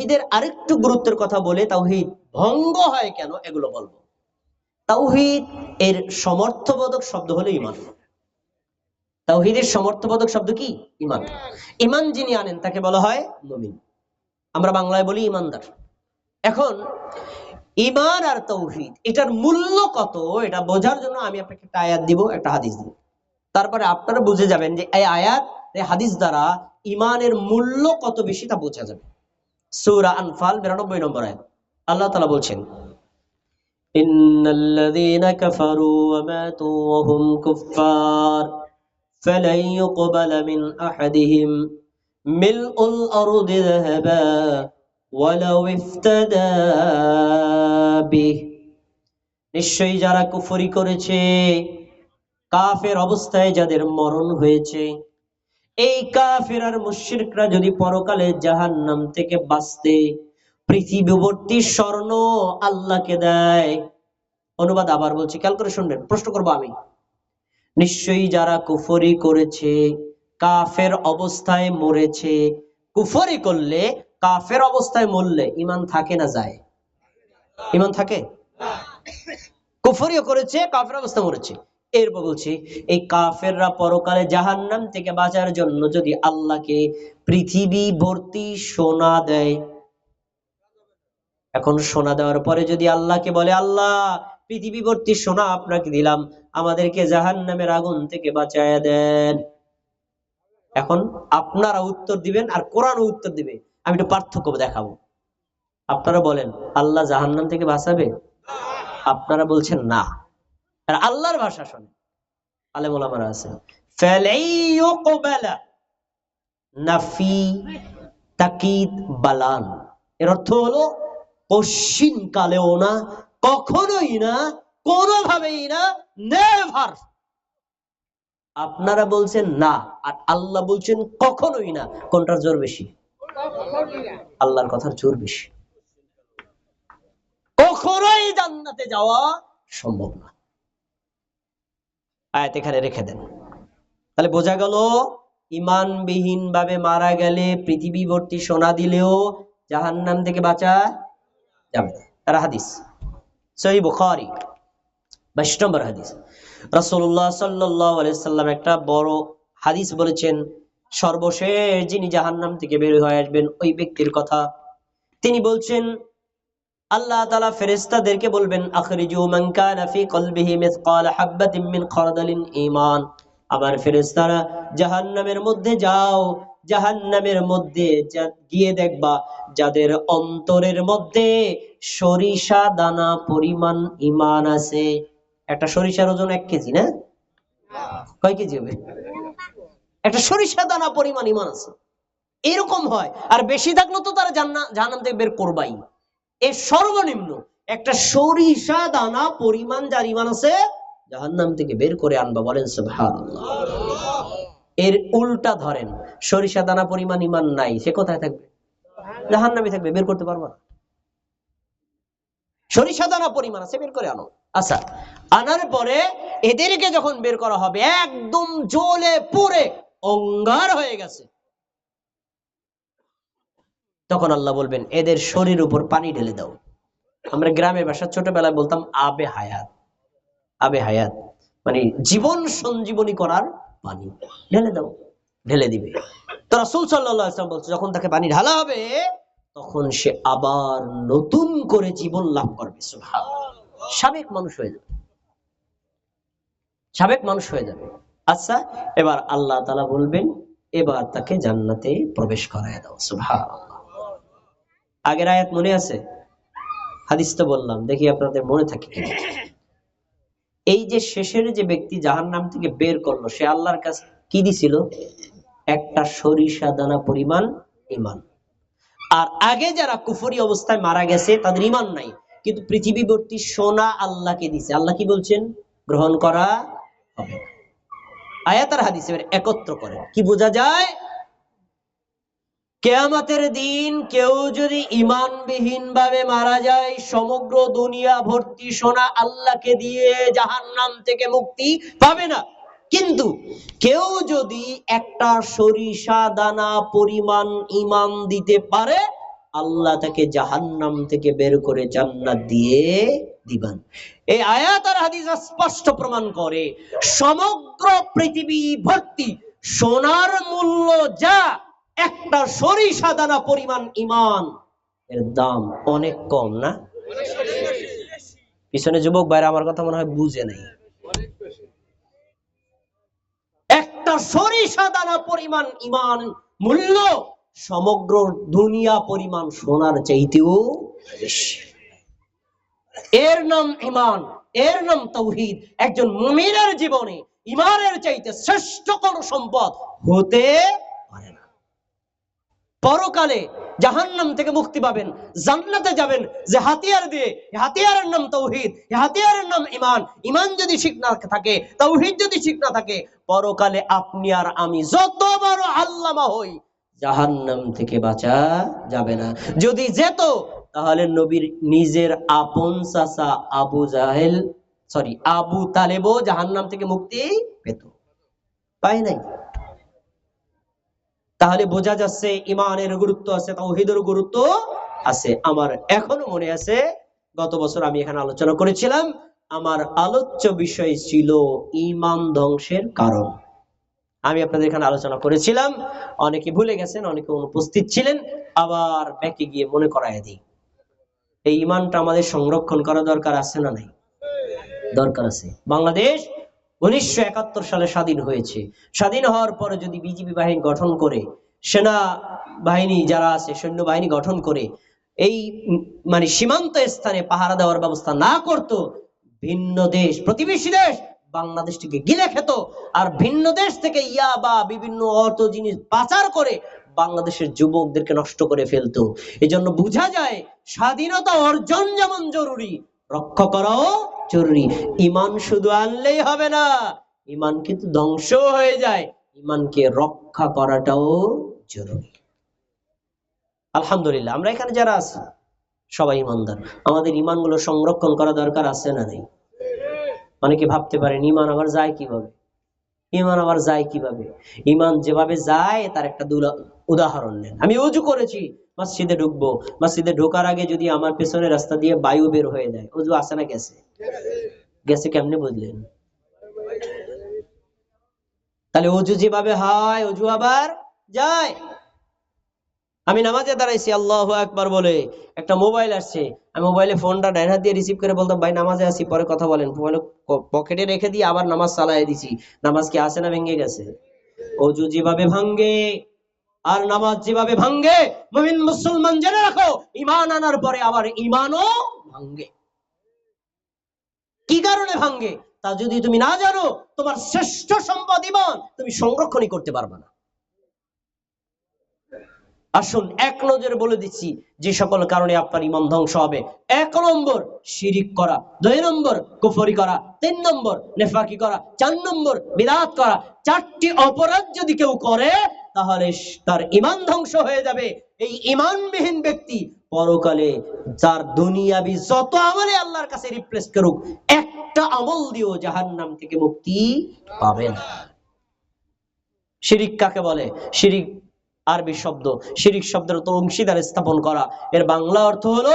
এদের আরেকটু গুরুত্বের কথা বলে তাওহীদ ভঙ্গ হয় কেন এগুলো বলবো। তাওহীদ এর সমর্থবোধক শব্দ হলো ঈমান। তাওহীদের সমর্থবোধক শব্দ কি? ঈমান। ঈমান যিনি আনেন তাকে বলা হয় মুমিন। আমরা বাংলায় বলি ঈমানদার। এখন ঈমান আর তাওহীদ এটার মূল্য কত এটা বোঝার জন্য আমি আপনাকে একটা আয়াত দিব, একটা হাদিস দিব। তারপরে আপনারা বুঝে যাবেন যে এই আয়াত এই হাদিস দ্বারা ঈমানের মূল্য কত বেশি তা বোঝা যাবে। সূরা আনফাল 92 নম্বর আয়াত আল্লাহ তাআলা বলছেন, ইন্নাল্লাযীনা কাফারু ওয়া মাতু ওয়া হুম কুফফার ফালান ইউকবালা মিন আহাদিহিম মিলউল আরদি যাহাবা ওয়ালাউ ইফতাদা বিহি। নিশ্চয়ই যারা কুফরি করেছে, কাফের অবস্থায় যাদের মরণ হয়েছে, এই কাফের আর মুশরিকরা যদি পরকালে জাহান্নাম থেকে বাঁচতে পৃথিবীবর্তী স্বর্ণ আল্লাহকে দেয়। অনুবাদ আবার বলছি, খেয়াল করে শুনবেন, প্রশ্ন করবো আমি। নিশ্চয়ই যারা কুফরি করেছে, কাফের অবস্থায় মরেছে। কুফরি করলে, কাফের অবস্থায় মরলে ঈমান থাকে না যায়? ঈমান থাকে? কুফরিও করেছে, কাফের অবস্থায় মরেছে। এরপর বলছি, এই কাফেররা পরকালে জাহান্নাম থেকে বাঁচার জন্য যদি আল্লাহকে পৃথিবী ভর্তি সোনা দেয়, এখন সোনা দেওয়ার পরে যদি আল্লাহকে বলে, আল্লাহ পৃথিবী ভর্তি সোনা আপনাকে দিলাম, আমাদেরকে জাহান্নামের আগুন থেকে বাঁচায়া দেন। এখন আপনারা উত্তর দিবেন আর কোরআনও উত্তর দিবে। আমি একটু পার্থক্য দেখাবো। আপনারা বলেন আল্লাহ জাহান্নাম থেকে বাঁচাবে? আপনারা বলছেন না। আর আল্লাহর ভাষা শোনেন, আলেম ওলামারা আছেন, ফালাইয়ুকবালা নাফি তাকিদ বালান, এর অর্থ হলো পশ্চিম কালেও না, কখনোই না, কোনোভাবেই না, নেভার। আপনারা বলছেন না আর আল্লাহ বলছেন কখনোই না। কোনটার জোর বেশি? আল্লাহর কথার জোর বেশি। কখনোই জান্নাতে যাওয়া সম্ভব না। আয়াত এখানে রেখে দেন। তাহলে বোঝা গেল ঈমানবিহীন ভাবে মারা গেলে পৃথিবী ভর্তি সোনা দিলেও জাহান্নাম থেকে বাঁচা যাবে না। তার হাদিস সহিহ বুখারী 22 নম্বর হাদিস। রাসূলুল্লাহ সাল্লাল্লাহু আলাইহি সাল্লাম একটা বড় হাদিস বলেছেন, সর্বশেষ যিনি জাহান্নাম থেকে বের হয়ে আসবেন ওই ব্যক্তির কথা। তিনি বলছেন, আল্লাহ তাআলা ফেরেশতাদেরকে বলবেন, আখরিজু মান কানা ফি কলবিহি মিসকাল হাববাতিন মিন খারদালিন ঈমান। আবার ফেরেশতারা জাহান্নামের মধ্যে যাও, জাহান্নামের মধ্যে গিয়ে দেখবা যাদের অন্তরের মধ্যে সরিষা দানা পরিমাণ ঈমান আছে। একটা সরিষার ওজন 1 কেজি না? কয় কেজি হবে? একটা সরিষা দানা পরিমাণ ঈমান আছে। এরকম হয়। আর বেশি থাকলে তো তারা জাহান্নাম থেকে বের করবাই। এর সর্বনিম্ন একটা সরিষা দানা পরিমাণ যার ঈমান আছে, জাহান্নাম থেকে বের করে আনবা। বলেন সুবহানাল্লাহ। এর উল্টা ধরেন, সরিষা দানা পরিমাণ ঈমান নাই, সে কোথায় থাকবে? জাহান্নামে থাকবে, বের করতে পারবা না। সরিষা দানা পরিমাণ আছে, বের করে আনো। আচ্ছা, আনার পরে এদেরকে যখন বের করা হবে, একদম জ্বলে পুড়ে অঙ্গার হয়ে গেছে, তখন আল্লাহ বলবেন এদের শরীর উপর পানি ঢেলে দাও। আমরা গ্রামের ভাষা ছোটবেলায় বলতাম আবে হায়াত। আবে হায়াত মানে জীবন সঞ্জীবনী করার পানি ঢেলে দাও, ঢেলে দিবে। তো রাসূল সাল্লাল্লাহু আলাইহি ওয়াসাল্লাম বলছে, যখন তাকে পানি ঢালা হবে তখন সে আবার নতুন করে জীবন লাভ করবে। সুবহানাল্লাহ। সাবেক মানুষ হয়ে যাবে, সাবেক মানুষ হয়ে যাবে। আচ্ছা, এবার আল্লাহ তাআলা বলবেন এবার তাকে জান্নাতে প্রবেশ করায় দাও। সুবহানাল্লাহ। আগের আয়াত মনে আছে? হাদিস তো বললাম, দেখি আপনাদের মনে থাকে কিনা। এই যে শেষের যে ব্যক্তি জাহান্নাম থেকে বের করলো, সে আল্লাহর কাছে কি দিছিল? একটা সরিষা দানা পরিমাণ ঈমান। আর আগে যারা কুফরি অবস্থায় মারা গেছে তাদের ঈমান নাই, কিন্তু পৃথিবী ভর্তি সোনা আল্লাহকে দিছে। আল্লাহ কি বলছেন? গ্রহণ করা হবে। আয়াত আর হাদিস একত্র করে কি বোঝা যায়? কিয়ামতের দিন কেউ যদি ঈমানবিহীন ভাবে মারা যায়, সমগ্র দুনিয়া ভর্তি সোনা আল্লাহকে দিয়ে জাহান্নাম থেকে মুক্তি পাবে না। কিন্তু কেউ যদি একটা সরিষা দানা পরিমাণ ঈমান দিতে পারে, আল্লাহ তাকে জাহান্নাম থেকে বের করে জান্নাত দিয়ে দিবেন। এই আয়াত আর হাদিস স্পষ্ট প্রমাণ করে সমগ্র পৃথিবী ভর্তি সোনার মূল্য যা, একটা সরিষা দানা পরিমাণ ঈমান এর দাম অনেক কম না? পিছনে যুবক ভাইরা আমার কথা মনে হয় বুঝে নাই। একটা সরিষা দানা পরিমাণ ঈমান মূল্য সমগ্র দুনিয়া পরিমাণ সোনার চাইতেও বেশি। এর নাম ঈমান, এর নাম তাওহীদ। একজন মুমিনের জীবনে ঈমানের চাইতে শ্রেষ্ঠ কোন সম্পদ হতে পারে না। পরকালে জাহান্নাম থেকে মুক্তি পাবেন, জান্নাতে যাবেন যে হাতিয়ার দিয়ে, হাতিয়ারের নাম তাওহীদ, হাতিয়ারের নাম ঈমান। ঈমান যদি ঠিক না থাকে, তাওহীদ যদি ঠিক না থাকে, পরকালে আপনি আর আমি যত বড় আল্লামা হই, জাহান্নাম থেকে বাঁচা যাবে না। যদি যেত তাহলে নবীর নিজের আপন চাচা আবু তালেবও জাহান্নাম থেকে মুক্তি পেত, পায় নাই। তাহলে বোঝা যাচ্ছে ঈমানের গুরুত্ব আছে, তাওহীদের গুরুত্ব আছে। আমার এখনো মনে আছে, গত বছর আমি এখানে আলোচনা করেছিলাম, আমার আলোচ্য বিষয় ছিল ঈমান ধ্বংসের কারণ। আমি আপনাদের এখানে আলোচনা করেছিলাম, অনেকে ভুলে গেছেন, অনেকে অনুপস্থিত ছিলেন, আবার ব্যাকে গিয়ে মনে করায় দিই। এই ঈমানটা আমাদের সংরক্ষণ করা দরকার আছে না নাই? দরকার আছে। বাংলাদেশ 1971 সালে স্বাধীন হয়েছে। স্বাধীন হওয়ার পরে যদি বিজিবি বাহিনী গঠন করে, সেনা বাহিনী যারা আছে সৈন্যবাহিনী গঠন করে এই মানে সীমান্ত স্থানে পাহারা দেওয়ার ব্যবস্থা না করত, ভিন্ন দেশ, প্রতিবেশী দেশ বাংলাদেশটিকে গিলে খেত, আর ভিন্ন দেশ থেকে ইয়াবা বিভিন্ন অর্থ জিনিস পাচার করে বাংলাদেশের যুবকদেরকে নষ্ট করে ফেলতো। এজন্য বোঝা যায় স্বাধীনতা অর্জন যেমন জরুরি, রক্ষা করাও জরুরি। ঈমান শুধু আনলেই হবে না, ঈমান কিন্তু ধ্বংস হয়ে যায়, ঈমানকে রক্ষা করাটাও জরুরি। আলহামদুলিল্লাহ আমরা এখানে যারা আছি সবাই ঈমানদার। আমাদের ঈমানগুলো সংরক্ষণ করা দরকার আছে না নেই? অনেকে ভাবতে পারেন ঈমান আবার যায় কিভাবে, ঈমান আবার যায় কিভাবে? ঈমান যেভাবে যায় তার একটা উদাহরণ নেন। আমি ওযু করেছি, মসজিদে ঢুকবো, মসজিদে ঢোকার আগে যদি আমার পেছনে রাস্তা দিয়ে বায়ু বের হয়ে যায়, ওযু আছে না গেছে? গেছে কেমনে বুঝলেন? তাহলে ওযু যেভাবে হয় ওযু আবার যায়। আমি নামাজে দাঁড়াইছি আল্লাহু আকবার বলে, একটা মোবাইল আসছে, আমি মোবাইলে ফোনটা ডাইন হাত দিয়ে রিসিভ করে বলতাম ভাই নামাজে আছি পরে কথা বলেন, মোবাইল পকেটে রেখে দিয়ে আবার নামাজ চালায় দিছি। নামাজ কি আছে না ভেঙে গেছে? ওযু যেভাবে ভাঙ্গে আর নামাজ যেভাবে ভাঙ্গে, মুমিন মুসলমান জেনে রাখো ঈমান আনার পরে আবার ঈমানও ভাঙ্গে। কি কারণে ভাঙ্গে তা যদি তুমি না জানো, তোমার শ্রেষ্ঠ সম্পদ ঈমান তুমি সংরক্ষণই করতে পারবে না। আসুন এক নজরে বলে দিচ্ছি যে সকল কারণে আপনার ঈমান ধ্বংস হবে। 1 নম্বর শিরিক করা, 2 নম্বর কুফরি করা, 3 নম্বর নেফাকি করা, 4 নম্বর বিদআত করা। 4টি অপরাধ যদি কেউ করে তাহলে তার ঈমান ধ্বংস হয়ে যাবে। এই ঈমানবিহীন ব্যক্তি পরকালে যার দুনিয়াবি যত আমলে আল্লাহর কাছে রিপ্লেস করুক, একটা আমল দিয়েও জাহান্নাম থেকে মুক্তি পাবে না। শিরিক কাকে বলে? শিরিক আরবি শব্দ, শিরিক শব্দের অর্থ অংশীদার স্থাপন করা, এর বাংলা অর্থ হলো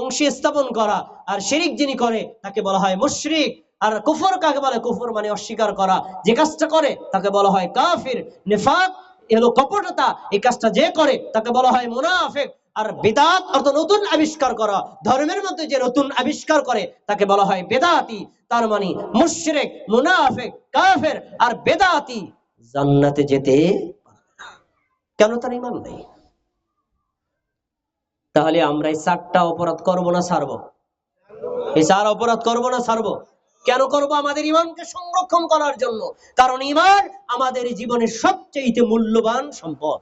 অংশী স্থাপন করা। আর শিরিক যিনি করে তাকে বলা হয় মুশরিক। আর কুফর কাকে বলে? কুফর মানে অস্বীকার করা, যে কাজটা করে তাকে বলা হয় কাফির। নিফাক হলো কপটতা, এই কাজটা যে করে তাকে বলা হয় মুনাফিক। আর বিদআত অর্থ নতুন আবিষ্কার করা, ধর্মের মধ্যে যে নতুন আবিষ্কার করে তাকে বলা হয় বেদাতি। তার মানে মুশরিক, মুনাফিক, কাফির আর বেদাতি জান্নাতে যেতে কেন? তার ঈমান নেই। তাহলে আমরা এই 4টা অপরাধ করব না ছাড়বো? এই 4 অপরাধ করব না ছাড়বো? কেন করব? আমাদের ঈমানকে সংরক্ষণ করার জন্য। কারণ ঈমান আমাদের জীবনের সবচেয়ে মূল্যবান সম্পদ,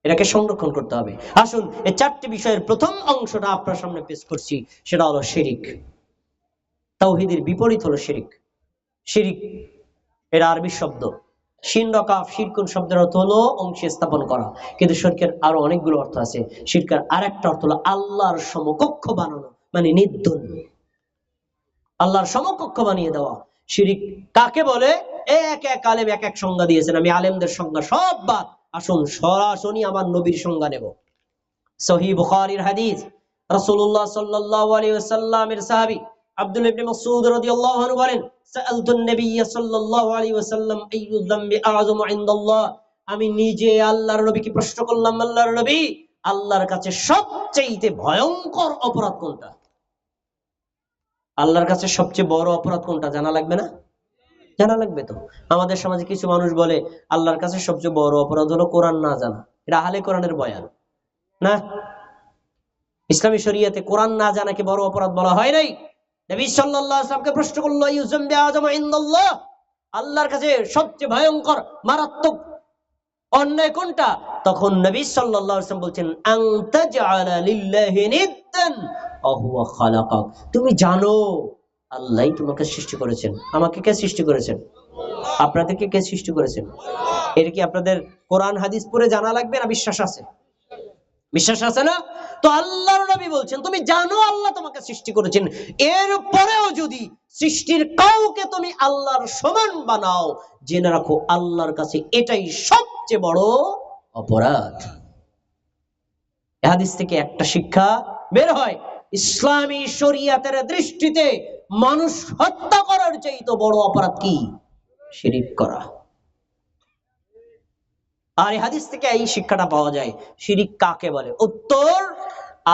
এটাকে সংরক্ষণ করতে হবে। আসুন এই 4টি বিষয়ের প্রথম অংশটা আপনার সামনে পেশ করছি, সেটা হলো শিরিক। তাওহীদের বিপরীত হলো শিরিক। শিরিক এর আরবি শব্দ শিন রা কাফ, শিরকুন শব্দের অর্থ হলো অংশী স্থাপন করা, কিন্তু শিরকের আরো অনেকগুলো অর্থ আছে। শিরকের আরেকটা অর্থ হলো আল্লাহর সমকক্ষ বানানো, মানে নির্দল, আল্লাহর সমকক্ষ বানিয়ে দেওয়া। শিরিক কাকে বলে? এক এক আলেম এক এক সংজ্ঞা দিয়েছেন, আমি আলেমদের সংজ্ঞা সব বাদ, আসুন সরাসরি আমার নবীর সংজ্ঞা নেব। সহিহ বুখারীর হাদিস। রাসূলুল্লাহ সাল্লাল্লাহু আলাইহি ওয়াসাল্লামের সাহাবী আব্দুল্লাহ ইবনে মাসউদ রাদিয়াল্লাহু আনহু বলেন, সাআলতুন নবিয়্য সাল্লাল্লাহু আলাইহি ওয়াসাল্লাম আইয়ু যামবি আযমু ইনদাল্লাহ, আমি নিজে আল্লাহর নবীকে প্রশ্ন করলাম, আল্লাহর নবী, আল্লাহর কাছে সবচেয়ে ভয়ঙ্কর অপরাধ কোনটা? আল্লাহর কাছে সবচেয়ে বড় অপরাধ কোনটা জানা লাগবে না? জানা লাগবে তো। আমাদের সমাজে কিছু মানুষ বলে আল্লাহর কাছে সবচেয়ে বড় অপরাধ হলো কোরআন না জানা। এটা আহলে কোরআনের বয়ান না। ইসলামী শরীয়তে কোরআন না জানাকে বড় অপরাধ বলা হয় নাই। নবী সাল্লাল্লাহু আলাইহি ওয়াসাল্লামকে প্রশ্ন করলো, ইউযামবি আযমু ইনদাল্লাহ, আল্লাহর কাছে সবচেয়ে ভয়ঙ্কর মারাত্মক অন্যায় কোনটা? তখন নবী সাল্লাল্লাহু আলাইহি ওয়াসাল্লাম বলছেন, আন তাজআলা লিল্লাহি নিদ্দান ওয়া হুয়া খালাকাক, তুমি জানো আল্লাহই তোমাকে সৃষ্টি করেছেন। আমাকে কে সৃষ্টি করেছেন? আপনাদেরকে কে সৃষ্টি করেছেন? এর কি আপনাদের কোরআন হাদিস পড়ে জানা লাগবে না বিশ্বাস আছে? বিশ্বাস আছে না? তো আল্লাহর নবী বলছেন, তুমি জানো আল্লাহ তোমাকে সৃষ্টি করেছেন, এরপরেও যদি সৃষ্টির কাউকে তুমি আল্লাহর সমান বানাও, জেনে রাখো আল্লাহর কাছে এটাই সবচেয়ে বড় অপরাধ। এই হাদিস থেকে একটা শিক্ষা বের হয়, ইসলামী শরীয়তের দৃষ্টিতে মানুষ হত্যা করার চাইতে বড় অপরাধ কি? শিরিক করা। আর এই হাদিস থেকে এই শিক্ষাটা পাওয়া যায়, শিরিক কাকে বলে? উত্তর,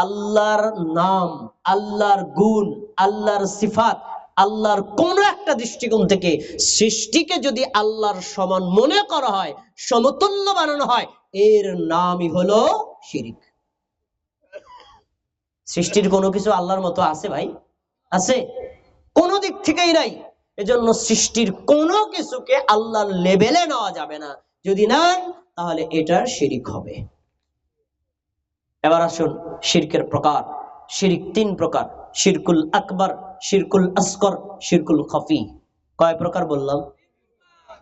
আল্লাহর নাম, আল্লাহর গুণ, আল্লাহর সিফাত, আল্লাহর কোন একটা দৃষ্টিকোণ থেকে সৃষ্টিকে যদি আল্লাহর সমান মনে করা হয়, সমতুল্য বানানো হয়, এর নামই হলো শিরিক। সৃষ্টির কোনো কিছু আল্লাহর মতো আছে ভাই? আছে? কোনো দিক থেকেই নাই। এজন্য সৃষ্টির কোনো কিছুকে আল্লাহর লেভেলে নেওয়া যাবে না। যদি নেন তাহলে এটার শিরিক হবে। এবার আসুন শিরকের প্রকার। শিরিক তিন প্রকার, শিরকুল আকবার, শিরকুল আসগর, শিরকুল খাফি। কয় প্রকার বললাম?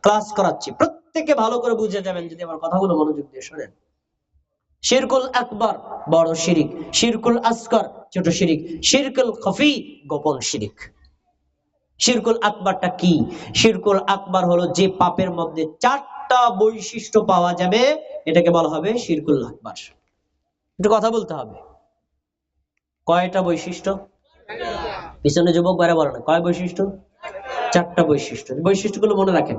ক্লাস করাচ্ছি, প্রত্যেকে ভালো করে বুঝে যাবেন যদি আমার কথাগুলো মনোযোগ দিয়ে শোনেন। শিরকুল আকবার বড় শিরিক, শিরকুল আসগর ছোট শিরিক, শিরকুল খাফি গোপন শিরিক। শিরকুল আকবারটা কি? শিরকুল আকবার হলো যে পাপের মধ্যে চারটা বৈশিষ্ট্য পাওয়া যাবে, এটাকে বলা হবে শিরকুল আকবার। একটু কথা বলতে হবে। কয়টা বৈশিষ্ট্য? পিছনে যুবক বাইরে বলে না, কয় বৈশিষ্ট্য? চারটা বৈশিষ্ট্য। বৈশিষ্ট্যগুলো মনে রাখেন।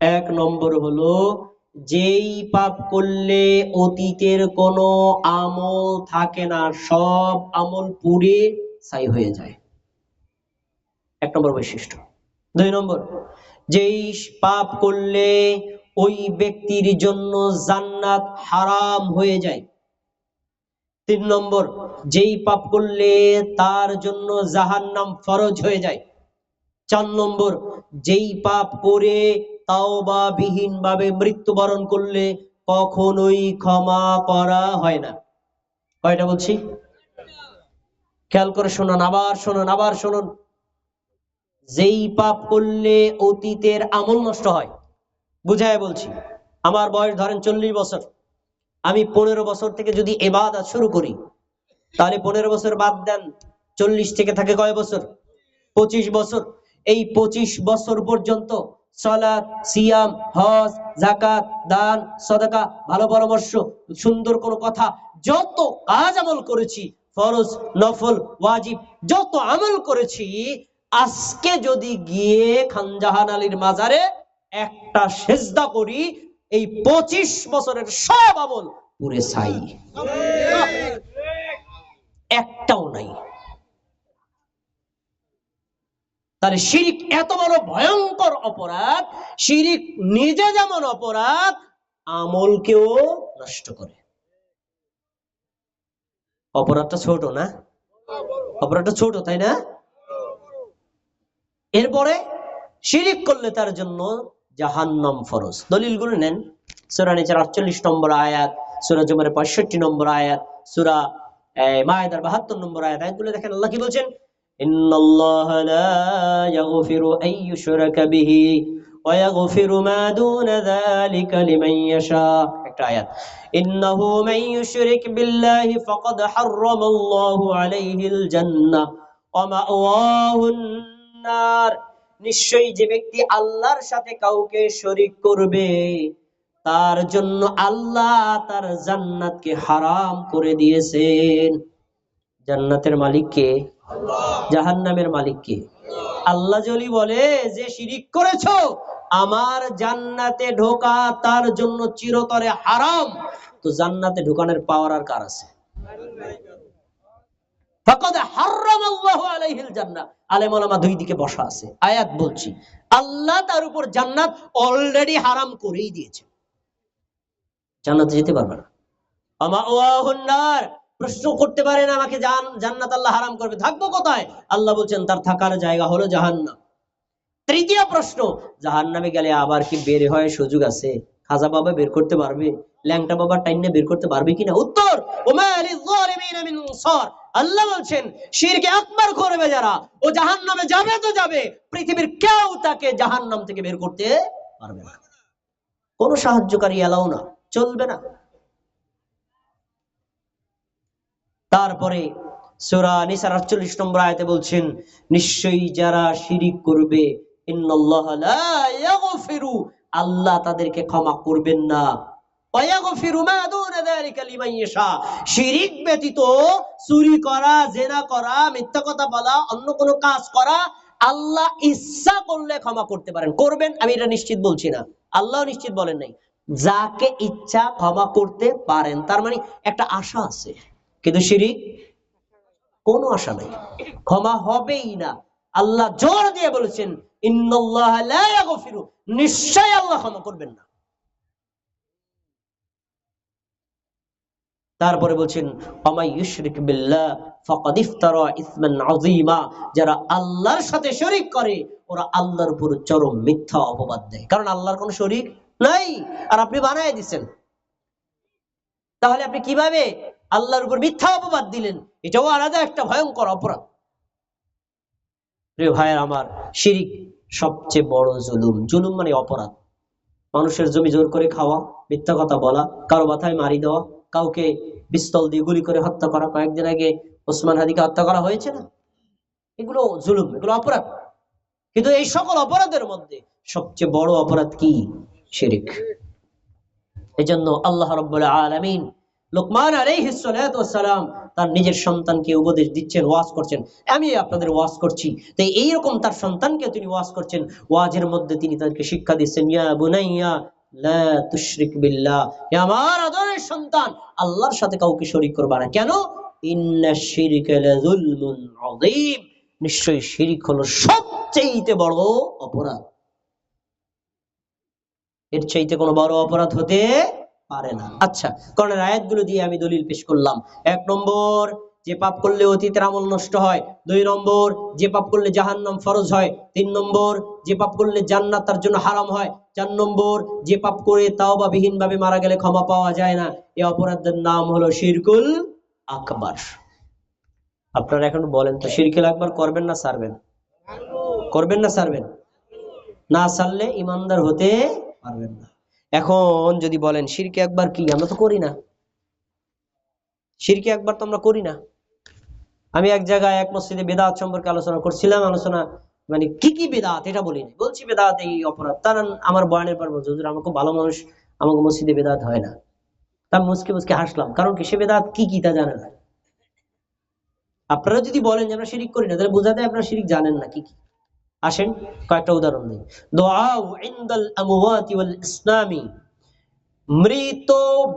এক নম্বর হলো, যেই পাপ করলে অতীতের কোনো আমল থাকে না, সব আমল পুড়ে ছাই হয়ে যায়, এক নম্বর বৈশিষ্ট্য। দুই নম্বর, যেই পাপ করলে ওই ব্যক্তির জন্য জান্নাত হারাম হয়ে যায়। তিন নম্বর, যেই পাপ করলে তার জন্য জাহান্নাম ফরজ হয়ে যায়। চার নম্বর, যেই পাপ করে তাওবা বিহীন ভাবে মৃত্যুবরণ করলে কখনোই ক্ষমা করা হয় না। কয়টা বলছি? খেয়াল করে শুনুন, আবার শুনুন, আবার শুনুন। যেই পাপ করলে অতীতের আমল নষ্ট হয়, বুঝায় বলছি। আমার বয়স ধরেন 40 বছর, আমি 15 বছর থেকে যদি ইবাদত শুরু করি, তাহলে 15 বছর বাদ দেন, 40 থেকে থাকে কয় বছর? 25 বছর। এই 25 বছর পর্যন্ত সালাত, সিয়াম, হজ, যাকাত, দান, সাদাকা, ভালো পরামর্শ, সুন্দর কোন কথা, যত কাজ আমল করেছি, ফরজ, নফল, ওয়াজিব, যত আমল করেছি, আজকে যদি গিয়ে খানজাহান আলীর মাজারে একটা সেজদা করি, এই 25 বছরের সব আমল পুরে ছাই, একটাও নাই। তাহলে শিরিক এত বড় ভয়ঙ্কর অপরাধ, শিরিক নিজে যেমন অপরাধ, আমলকেও নষ্ট করে। অপরাধটা ছোট না? অপরাধটা ছোট, তাই না? এরপরে শিরিক করলে তার জন্য জাহান্নাম ফরজ। দলিলগুলো নেন। সূরা নিসার 48 নম্বর আয়াত, সূরা জুমারের 65 নম্বর আয়াত, সূরা মায়েদার 72 নম্বর আয়াত। আয়াতগুলো দেখেন, আল্লাহ কি বলছেন? ইন্নাল্লাহা লা ইয়াগফিরু আন ইউশরাকা বিহি ওয়া ইয়াগফিরু মা দুনা যালিকা লিমান ইয়াশা। একটা আয়াত, ইন্নাহু মান ইউশরিক বিল্লাহি ফাকাদ হারামাল্লাহু আলাইহিল জান্নাহ ওয়া মাওয়াহুন নার। নিশ্চয়ই যে ব্যক্তি আল্লাহর সাথে কাউকে শরীক করবে, তার জন্য আল্লাহ তার জান্নাতকে হারাম করে দিয়েছেন। জান্নাতের মালিক কে? জাহান্নামের মালিক কে? আল্লাহ যদি বলে যে শিরিক করেছো, আমার জান্নাতে ঢোকা তার জন্য চিরতরে হারাম, তো জান্নাতে ঢোকানোর পাওয়ার আর কার আছে? ফাকাদ হারামাল্লাহু আলাইহিল জান্নাহ। আলেম ওলামা দুই দিকে বসা আছে, আয়াত বলছি, আল্লাহ তার উপর জান্নাত অলরেডি হারাম করেই দিয়েছে, জান্নাতে যেতে পারবে না। আমাওয়াহুন নার, প্রশ্ন করতে পারেন আমাকে জান্নাত আল্লাহ হারাম করবে, থাকবো কোথায়? আল্লাহ বলছেন তার থাকার জায়গা হলো জাহান্নাম। তৃতীয় প্রশ্ন, জাহান্নামে গেলে আবার কি বের হয় সুযোগ আছে? খাজা বাবা বের করতে পারবে? ল্যাংটা বাবা টাইনে বের করতে পারবে কিনা? উত্তর, ওমা লিয-যালিমিনা মিন আনসার। আল্লাহ বলছেন শিরকে আকবার করবে যারা, ও জাহান্নামে যাবে তো যাবে, পৃথিবীর কেউ তাকে জাহান্নাম থেকে বের করতে পারবে না। কোনো সাহায্যকারী এলাও না, চলবে না। তারপরে সূরা নিসার 48 নম্বর আয়াতে বলছেন, নিশ্চয়ই যারা শিরিক করবে, ইন্নাল্লাহা লা ইয়াগফিরু, আল্লাহ তাদেরকে ক্ষমা করবেন না, ওয়া ইয়াগফিরু মা দুনা যালিকা লিমান ইয়াশা, শিরিক ব্যতীত চুরি করা, জিনা করা, মিথ্যা কথা বলা, অন্য কোনো কাজ করা আল্লাহ ইচ্ছা করলে ক্ষমা করতে পারেন। করবেন আমি এটা নিশ্চিত বলছি না, আল্লাহ নিশ্চিত বলেন নাই, যাকে ইচ্ছা ক্ষমা করতে পারেন, তার মানে একটা আশা আছে। কিন্তু শিরিক কোনো আশা নাই, ক্ষমা হবেই না। আল্লাহ জোর দিয়ে বলেছেন ইন্নাল্লাহা লা ইয়াগফিরু, নিশ্চয় আল্লাহ ক্ষমা করবেন না। তারপরে বলছেন ওয়া ইউশরিক বিল্লাহ ফাকাদ ইফতারা ইসমান আযীমা, যারা আল্লাহর সাথে শরীক করে ওরা আল্লাহর উপর চরম মিথ্যা অপবাদ দেয়, কারণ আল্লাহর কোনো শরীক নাই আর আপনি বানায় দিবেন। তাহলে আপনি কিভাবে আল্লাহর উপর মিথ্যা অপবাদ দিলেন? এটাও আলাদা একটা ভয়ঙ্কর অপরাধ। প্রিয় ভাইয়ের আমার, শিরিক সবচেয়ে বড় জুলুম। জুলুম মানে অপরাধ। মানুষের জমি জোর করে খাওয়া, মিথ্যা কথা বলা, কারো মাথায় মারি দেওয়া, কাউকে পিস্তল দিয়ে গুলি করে হত্যা করা। কয়েকদিন আগে ওসমান হাদিকে হত্যা করা হয়েছে না? এগুলো জুলুম, এগুলো অপরাধ। কিন্তু এই সকল অপরাধের মধ্যে সবচেয়ে বড় অপরাধ কি? শিরিক। এজন্য আল্লাহ রাব্বুল আলামিন লোকমান আলাইহিস সালাতু ওয়াস সালাম তার নিজের সন্তানকে উপদেশ দিচ্ছেন, ওয়াজ করছেন। আমি আপনাদের ওয়াজ করছি, তাই এইরকম তার সন্তানকে তিনি ওয়াজ করছেন। ওয়াজের মধ্যে তিনি তাদেরকে শিক্ষা দিচ্ছেন, ইয়া বুনাইয়া লা তুশরিক বিল্লাহ, হে আমার আদরের সন্তান, আল্লাহর সাথে কাউকে শরীক করবা না। কেন? ইন্নাশ শিরকা লাযুলমুন আযীম, নিশ্চয়ই শিরিক হলো সবচেয়ে বড় অপরাধ। এর চাইতে কোনো বড় অপরাধ হতে পারে না। আচ্ছা, কোরআনের আয়াতগুলো দিয়ে আমি দলিল পেশ করলাম। 1 নম্বর, যে পাপ করলে অতীতের আমল নষ্ট হয়। 2 নম্বর, যে পাপ করলে জাহান্নাম ফরজ হয়। 3 নম্বর, যে পাপ করলে জান্নাত তার জন্য হারাম হয়। 4 নম্বর, যে পাপ করে তাওবাবিহীন ভাবে মারা গেলে ক্ষমা পাওয়া যায় না। এই অপরাধের নাম হলো শিরকুল আকবার। আপনারা এখন বলেন তো, শিরকুল আকবার করবেন না ছাড়বেন? করবেন না ছাড়বেন? না ছাড়লে ইমানদার হতে পারবেন না। এখন যদি বলেন শিরকে আকবার কি, আমরা তো করি না। শিরকে আকবার তো আমরা করি না। আমি এক জায়গায় এক মসজিদে বেদাত সম্পর্কে আলোচনা করছিলাম। আলোচনা মানে কি কি বেদাত এটা বলিনি, বলছি বেদাত এই অপরাধ। তারা আমার বয়ানের পর বলছে, হুজুর আমার খুব ভালো মানুষ, আমাকে মসজিদে বেদাত হয় না। তা মুসকে মুসকে হাসলাম, কারণ কি সে বেদাত কি কি তা জানে না। আপনারা যদি বলেন যে আমরা শিরিক করি না, তাহলে বোঝাতে আপনারা শিরিক জানেন না কি কি। আসেন কয়েকটা উদাহরণ দিই। দুআউ ইনদাল আমওয়াতি ওয়াল ইসলামি, মৃত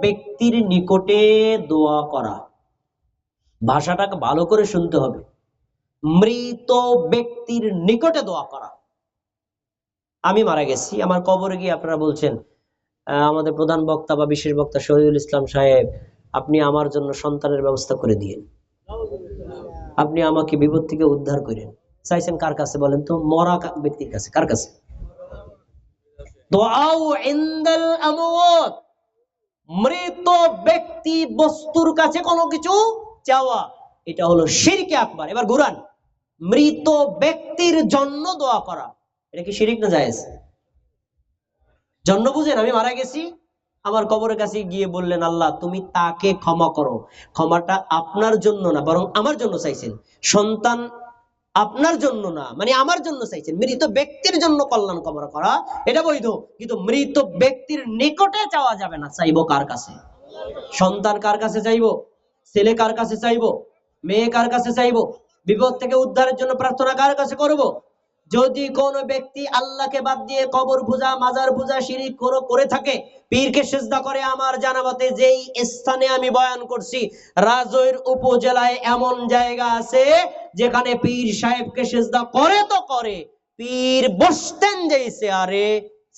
ব্যক্তির নিকটে দোয়া করা। ভাষাটাকে ভালো করে শুনতে হবে, মৃত ব্যক্তির নিকটে দোয়া করা। আমি মারা গেছি, আমার কবরে গিয়ে আপনারা বলছেন আমাদের প্রধান বক্তা বা বিশেষ বক্তা শহীদুল ইসলাম সাহেব, আপনি আমার জন্য সন্তানের ব্যবস্থা করে দিয়েন, আপনি আমাকে বিপদ থেকে উদ্ধার করেন। চাইছেন কার কাছে বলেন তো? মরা ব্যক্তির কাছে। কার কাছে? দুআউ ইনদাল আমওয়াত, মৃত ব্যক্তি বস্তুর কাছে কোনো কিছু চাওয়া, এটা হলো শিরকে আকবার। এবার ঘুরান, মৃত ব্যক্তির জন্য দোয়া করা, এটা কি শিরিক না জায়েজ? জন্য বুঝেন, আমি মারা গেছি, আমার কবরের কাছে গিয়ে বললেন আল্লাহ তুমি তাকে ক্ষমা করো। ক্ষমাটা আপনার জন্য না, বরং আমার জন্য চাইছেন। সন্তান আপনার জন্য না, মানে আমার জন্য চাইছেন। মৃত ব্যক্তির জন্য কল্যাণ কামনা করা এটা বৈধ, কিন্তু মৃত ব্যক্তির নিকটে চাওয়া যাবে না। চাইবো কার কাছে? সন্তান কার কাছে চাইবো? ছেলে কার কাছে চাইবো? মেয়ে কার কাছে চাইবো? বিপদ থেকে উদ্ধারের জন্য প্রার্থনা কার কাছে করব? যদি কোনো ব্যক্তি আল্লাহকে বাদ দিয়ে কবর পূজা, মাজার পূজা, শিরিক করে থাকে, পীরকে সিজদা করে, আমার জানামতে যেই স্থানে আমি বয়ান করছি রাজৈর উপজেলায় এমন জায়গা আছে যেখানে পীর সাহেবকে সিজদা করে তো করে, পীর বসতেন যেই চেয়ারে,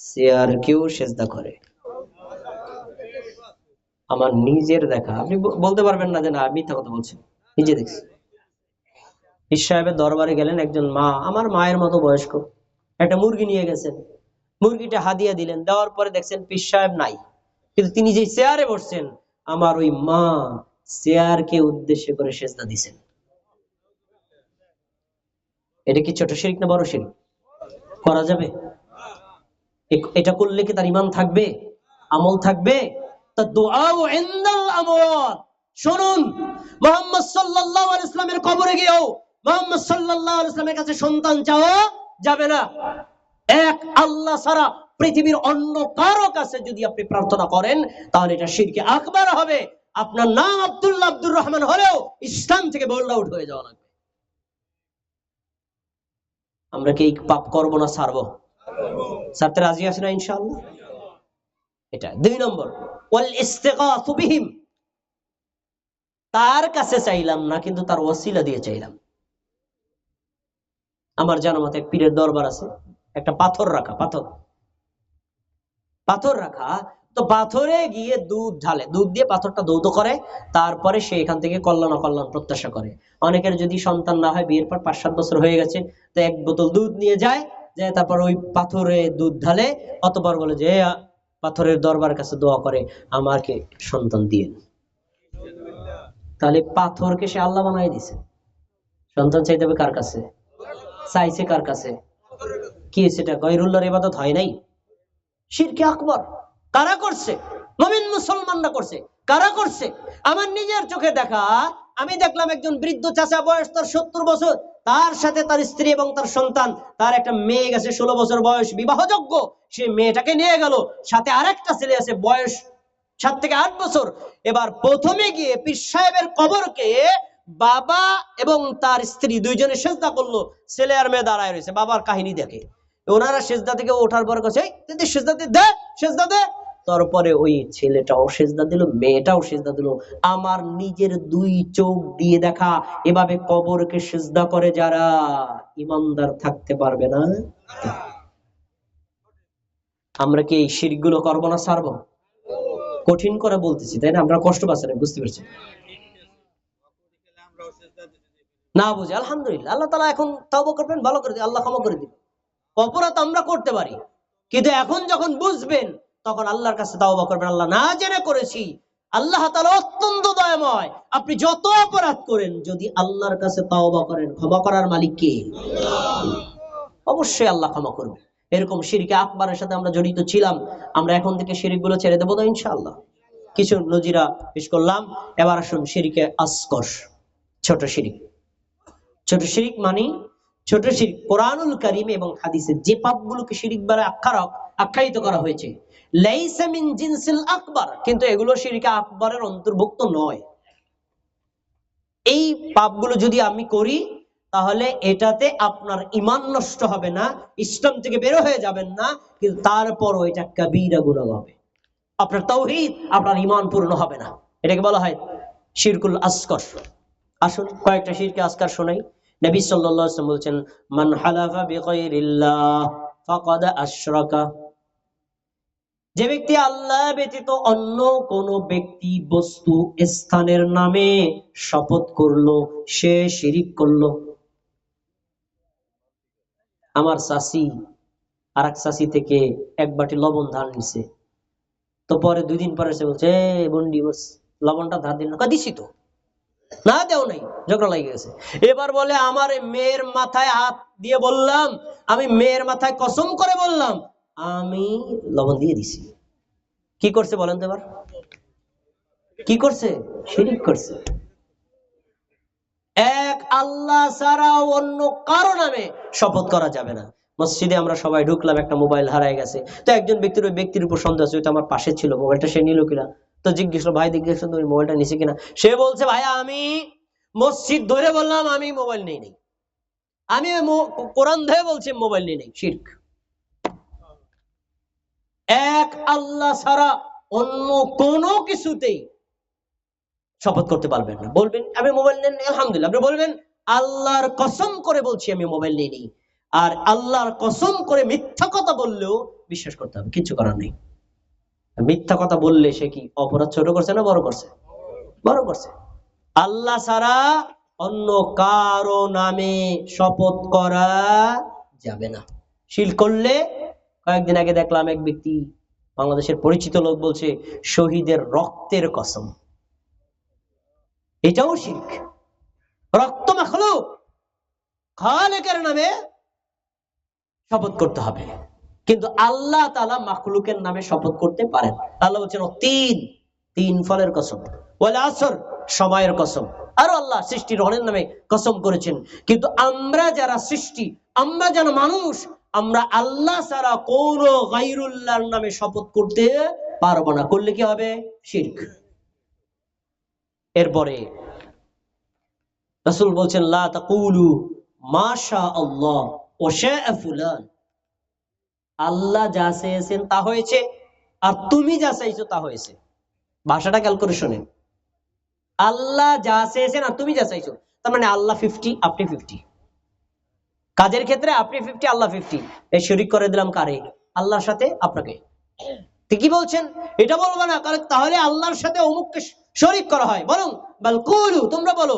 চেয়ারকেও সিজদা করে। আমার নিজের দেখা, আপনি বলতে পারবেন না যে না মিথ্যা কথা বলছেন, নিজে দেখছি। পীর সাহেবের দরবারে গেলেন একজন মা, আমার মায়ের মতো বয়স্ক, একটা মুরগি নিয়ে গেছেন, মুরগিটা হাদিয়া দিলেন, দেওয়ার পরে দেখছেন পীর সাহেব নাই, কিন্তু তিনি যে চেয়ারে বসছেন আমার ওই মা চেয়ারকে উদ্দেশ্য করে সেজদা দিছেন। এটা কি ছোট শিরক না বড় শিরক? করা যাবে? এটা করলে কি তার ঈমান থাকবে, আমল থাকবে? তা দুআউ ইনদাল আমওয়াত, শুনুন, মুহাম্মদ সাল্লাল্লাহু আলাইহি ওয়াসাল্লামের কবরে গিয়েও মুহাম্মদ সাল্লাল্লাহু আলাইহি ওয়াসাল্লামের কাছে সন্তান চাওয়া যাবে না। এক আল্লাহ ছাড়া পৃথিবীর অন্য কারো কাছে যদি আপনি প্রার্থনা করেন তাহলে এটা শিরকে আকবার হবে। আপনার নাম আব্দুল্লাহ আব্দুর রহমান হলেও ইসলাম থেকে বোল্ড আউট হয়ে যাওয়া লাগবে। আমরা কি এই পাপ করবো না ছাড়বো? ছাড়তে রাজি আছি না ইনশাআল্লাহ? এটা 2 নম্বর, ওয়াল ইস্তিগাসু বিহিম, তার কাছে চাইলাম না কিন্তু তার ওসিলা দিয়ে চাইলাম। আমার জানা মতে এক পীরের দরবার আছে, একটা পাথর রাখা, পাথর রাখা, তো পাথরে গিয়ে দুধ ঢালে, দুধ দিয়ে পাথরটা দৌত করে, তারপরে সে এখান থেকে কল্যাণ অকল্যাণ প্রত্যাশা করে। অনেকের যদি সন্তান না হয়, বিয়ের পর 5-7 বছর হয়ে গেছে, তো 1 বোতল দুধ নিয়ে যায়, তারপর ওই পাথরে দুধ ঢালে, অতঃপর বলে যে পাথরের দরবার কাছে দোয়া করে আমাকে সন্তান দিয়ে। তাহলে পাথরকে সে আল্লাহ বানাই দিছে। সন্তান চাইতে হবে কার কাছে? চাইছে কার কাছে? কি সেটা গয়রুল্লাহর ইবাদত হয় নাই? শিরকে আকবার কারা করছে? মুমিন মুসলমানরা করছে। কারা করছে? আমার নিজের চোখে দেখা, আমি দেখলাম একজন বৃদ্ধ চাচা, বয়স তার 70 বছর, তার সাথে তার স্ত্রী এবং তার সন্তান, তার একটা মেয়ে গেছে 16 বছর বয়স, বিবাহযোগ্য, সে মেয়েটাকে নিয়ে গেল, সাথে আরেকটা ছেলে আছে বয়স 7 থেকে 8 বছর। এবার প্রথমে গিয়ে পীর সাহেবের কবরকে বাবা এবং তার স্ত্রী দুইজনে সেজদা করলো, ছেলে আর মেয়ে দাঁড়ায় রয়েছে, বাবার কাহিনী দেখে। ওনারা সেজদা থেকে ওঠার পর কাছে সেজদা দে, তারপরে ওই ছেলেটাও সেজদা দিল, মেয়েটাও সেজদা দিল। আমার নিজের 2 চোখ দিয়ে দেখা, এভাবে কবরকে সেজদা করে যারা, ইমানদার থাকতে পারবে না। আমরা কি এই শিরকগুলো করবো না ছাড়বো? কঠিন করে বলতেছি তাই না? আমরা কষ্ট পাচ্ছেন, বুঝতে পারছি না বুঝে? আলহামদুলিল্লাহ, আল্লাহ তাআলা এখন তওবা করবেন, ভালো করে দিবেন, আল্লাহ ক্ষমা করে দিবেন। অপরাধ আমরা করতে পারি, কিন্তু এখন যখন বুঝবেন তখন আল্লাহর কাছে তওবা করবেন, আল্লাহ না জেনে করেছি। আল্লাহ তাআলা অত্যন্ত দয়াময়, আপনি যত অপরাধ করেন যদি আল্লাহর কাছে তওবা করেন, ক্ষমা করার মালিক কে? অবশ্যই আল্লাহ ক্ষমা করবে। এরকম শিরকে আকবারের সাথে আমরা জড়িত ছিলাম, আমরা এখন থেকে শিরকগুলো ছেড়ে দেবো তো ইনশাআল্লাহ। কিছু নজিরা পেশ করলাম, এবার আসুন শিরকে আসগর, ছোট শিরক। ছোট শিরক মানে, ছোট শিরক কোরআনুল কারীম এবং হাদিসে যে পাপগুলোকে শিরক বলে আখ্যায়িত করা হয়েছে, লাইসা মিন জিনসিল আকবার, কিন্তু এগুলো শিরকে আকবরের অন্তর্ভুক্ত নয়। এই পাপগুলো যদি আমি করি তাহলে এটাতে আপনার ঈমান নষ্ট হবে না, ইসলাম থেকে বের হয়ে যাবেন না, কিন্তু তারপরও এটা কবিরা গুনাহ হবে, আপনার তাওহীদ, আপনার ঈমান পূর্ণ হবে না। এটাকে বলা হয় শিরকুল আসগর। আসুন কয়েকটা শিরকে আসগর শোনাই। নবী সাল্লাল্লাহু আলাইহি ওয়াসাল্লাম বলেছেন, মান হালাফা বিগাইরিল্লাহ ফাকাদ আশরাকা, যে ব্যক্তি আল্লাহ ব্যতীত অন্য কোন ব্যক্তি, বস্তু, স্থানের নামে শপথ করলো সে শিরিক করলো। আমার চাচি আরেক চাচি থেকে 1 বাটি লবণ ধার নিছে, তো পরে 2 দিন পরে সে বলছে, বন্ডি বস লবণটা ধার দিন না, দিছি তো, না দেও নাই, ঝগড়া লেগে গেছে। এবার বলে আমার মেয়ের মাথায় হাত দিয়ে বললাম, আমি মেয়ের মাথায় কসম করে বললাম আমি লবণ দিয়ে দিছি। কি করছে বলেন তো এবার? কি করছে? শিরিক করছে। এক আল্লাহ ছাড়া অন্য কারো নামে শপথ করা যাবে না। মসজিদে আমরা সবাই ঢুকলাম, একটা মোবাইল হারায় গেছে, তো একজন ব্যক্তির ওই ব্যক্তির উপর সন্দেহ আছে, ওইটা আমার পাশে ছিল, মোবাইলটা সে নিল কিনা, তো জিজ্ঞেস ভাই জিজ্ঞেস তুমি মোবাইলটা নিছে কিনা, সে বলছে ভাইয়া আমি মসজিদ ধরে বললাম আমি মোবাইল নেই নেই, আমি কোরআন ধরে বলছি মোবাইল নেই নেই। শিরক। এক আল্লাহ ছাড়া অন্য কোনো কিছুতেই শপথ করতে পারবেন না। বলবেন আমি মোবাইল নেন, আলহামদুলিল্লাহ, আপনি বলবেন আল্লাহর কসম করে বলছি আমি মোবাইল নেই। আর আল্লাহর কসম করে মিথ্যা কথা বললেও বিশ্বাস করতে হবে, কিছু করার নেই। মিথ্যা কথা বললে সে কি অপরাধ ছোট করছে না বড় করছে? বড় করছে। আল্লাহ ছাড়া অন্য কারো নামে শপথ করা যাবে না। শিরক করলে, কয়েকদিন আগে দেখলাম এক ব্যক্তি, বাংলাদেশের পরিচিত লোক, বলছে শহীদের রক্তের কসম। এটাও শিরক। রক্ত মাখলুক, খালেকের নামে শপথ করতে হবে, কিন্তু আল্লাহ তাআলা মাখলুকের নামে শপথ করতে পারেন। আল্লাহ বলছেন তিন ফলের কসম, ওয়াল আসর, সময়ের কসম। আর আল্লাহ সৃষ্টির রনের নামে কসম করেছেন। কিন্তু আমরা যারা সৃষ্টি, আমরা যারা মানুষ, আমরা আল্লাহ ছাড়া কোন গায়রুল্লাহর নামে শপথ করতে পারবো না। করলে কি হবে? শিরক। এরপরে রাসূল বলছেন লা তাকুলু মাশা আল্লাহ ওয়া শাআ ফুলান। আল্লাহ যা চেয়েছেন তা হয়েছে, আর তুমি যা চাইছো তা হয়েছে। ভাষাটা খেয়াল করে শোনেন। আল্লাহ যা চেয়েছেন আর তুমি যা চাইছো, তার মানে আল্লাহ 50, আপনি 50। কাজের ক্ষেত্রে আপনি 50, আল্লাহ 50। এই শরীক করে দিলাম কারে? আল্লাহর সাথে আপনাকে। কি বলছেন? এটা বলবো না, কারণ তাহলে আল্লাহর সাথে অমুককে শরীক করা হয়। বরং বাল কুলু, তোমরা বলো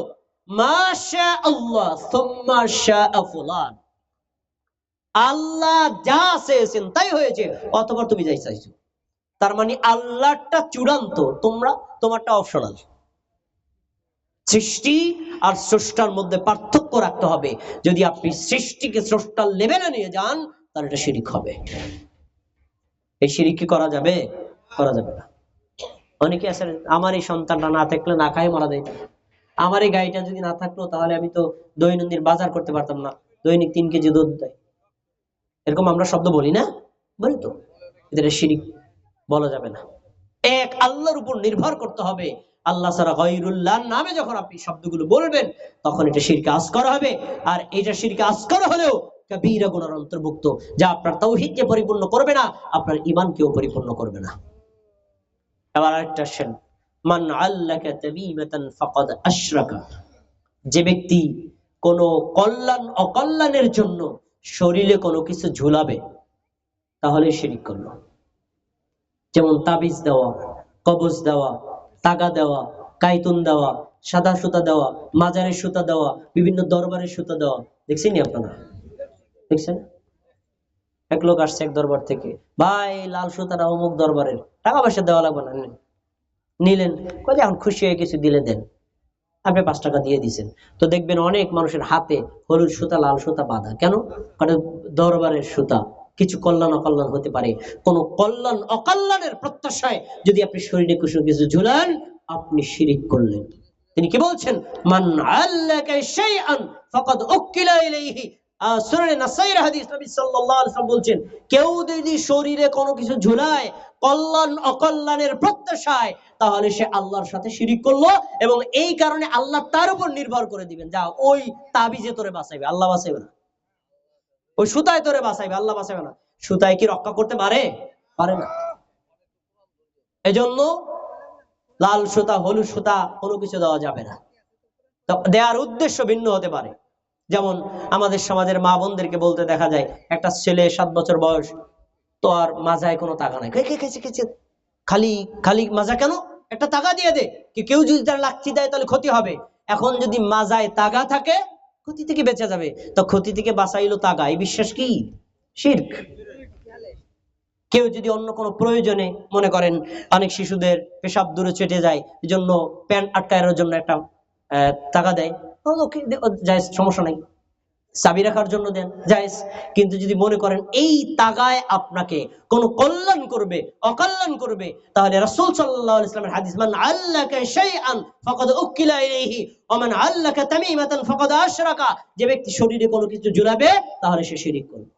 মাশা আল্লাহ সুম্মা শাআ ফুলান। আল্লাহ যা চেয়েছেন তাই হয়েছে, অথবা তুমি যাই চাইছো। তার মানে আল্লাহটা চূড়ান্ত, তোমারটা অপশনাল। সৃষ্টি আর স্রষ্টার মধ্যে পার্থক্য রাখতে হবে। যদি আপনি সৃষ্টিকে স্রষ্টার লেভেলে নিয়ে যান, তাহলে এটা শিরক হবে। এই শিরক কি করা যাবে? করা যাবে না। অনেকে আছে, আমার এই সন্তানটা না থাকলে না খাই মারা যাইত, আমার এই গাড়িটা যদি না থাকতো তাহলে আমি তো দৈনন্দিন বাজার করতে পারতাম না, দৈনিক 3 কেজি দুধ দেয়। এরকম আমরা শব্দ বলি না? বলি তো। এটা শিরক বলা যাবে না। এক আল্লাহর উপর নির্ভর করতে হবে। আল্লাহ ছাড়া গায়রুল্লাহর নামে যখন আপনি শব্দগুলো বলবেন, তখন এটা শিরকে আসগর হবে। আর এটা শিরকে আসগর হলেও কবীরা গুনার অন্তর্ভুক্ত, যা আপনার তাওহীদকে পরিপূর্ণ করবে না, আপনার ঈমানকেও পরিপূর্ণ করবে না। আবার আরেকটা আসেন, মান আল্লাকা তামিমাতান ফাকাদ আশরাকা। যে ব্যক্তি কোনো কল্যাণ অকল্যাণের জন্য শরীরে কোনো কিছু ঝুলাবে, তাহলে শিরক করলো। যেমন তাবিজ দেওয়া, কবজ দেওয়া, তাগা দেওয়া, কাইতুন দেওয়া, সাদা সুতা দেওয়া, মাজারের সুতা দেওয়া, বিভিন্ন দরবারের সুতা দেওয়া। দেখছেন আপনারা? দেখছেন? এক লোক আসছে এক দরবার থেকে, ভাই লাল সুতাটা অমুক দরবারের, টাকা পয়সা দেওয়া লাগবে না। নিলেন, কয়ে এখন খুশি হয়ে কিছু দিলে দেন। আপনি 5 টাকা দিয়ে দিচ্ছেন। তো দেখবেন অনেক মানুষের হাতে হলুদ সুতা, লাল সুতা বাঁধা। কেন? কারণ দরবারের সুতা। কিছু কল্যাণ অকল্যাণ হতে পারে। কোন কল্যাণ অকল্যাণের প্রত্যাশায় যদি আপনি শরীরে কিছু ঝুলান, আপনি শিরক করলেন। তিনি কি বলছেন? মান আল্লাকা শাইআন ফাকাদ উকিলা ইলাইহি। সূরা নাসাইর হাদিস, নবী সাল্লাল্লাহু আলাইহি ওয়াসাল্লাম বলছেন, কেউ যদি শরীরে কোনো কিছু ঝুলায় কল্যাণ অকল্যাণের প্রত্যাশায়, তাহলে সে আল্লাহর সাথে শিরক করলো, এবং এই কারণে আল্লাহ তার উপর নির্ভর করে দিবেন, যা ওই তাবিজে তোরে বাঁচাইবে, আল্লাহ বাঁচাইবে না। ওই সুতায় তোরে বাঁচাইবে, আল্লাহ বাঁচাইবে না। সুতায় কি রক্ষা করতে পারে? পারে না। এজন্য লাল সুতা, হলুদ সুতা কোনো কিছু দেওয়া যাবে না। দেওয়ার উদ্দেশ্য ভিন্ন হতে পারে। যেমন আমাদের সমাজের মা বোনদেরকে বলতে দেখা যায়, একটা ছেলে 7 বছর বয়স, তো আর মাজায় কোনো টাকা নাই, খালি খালি মাজা কেন? একটা টাকা দিয়ে দে, কেউ যদি তার লাঠি দেয় তাহলে ক্ষতি হবে। এখন যদি মাজায় তাগা থাকে, ক্ষতি থেকে বেঁচে যাবে। তো ক্ষতি থেকে বাঁচাইলো তাগা, এই বিশ্বাস কি? শিরক। কেউ যদি অন্য কোনো প্রয়োজনে, মনে করেন অনেক শিশুদের পেশাব দূরে চেটে যায়, এই জন্য প্যান্ট আটকানোর জন্য একটা টাকা দেয়, যায়, সমস্যা নাই। চাবি রাখার জন্য দেন, জায়েজ। কিন্তু যদি মনে করেন এই তাগায় আপনাকে কোন কল্যাণ করবে, অকল্যাণ করবে, তাহলে রাসূল সাল্লাল্লাহু আলাইহি ওয়াসাল্লামের হাদিস, মান আল্লাকা শাইআন ফাকাদ উকিলা ইলাইহি ওয়া মান আল্লাকা তামিমাতান ফাকাদ আশরাকা, যে ব্যক্তি শরীরে কোনো কিছু ঝুলাবে তাহলে সে শিরক করবে।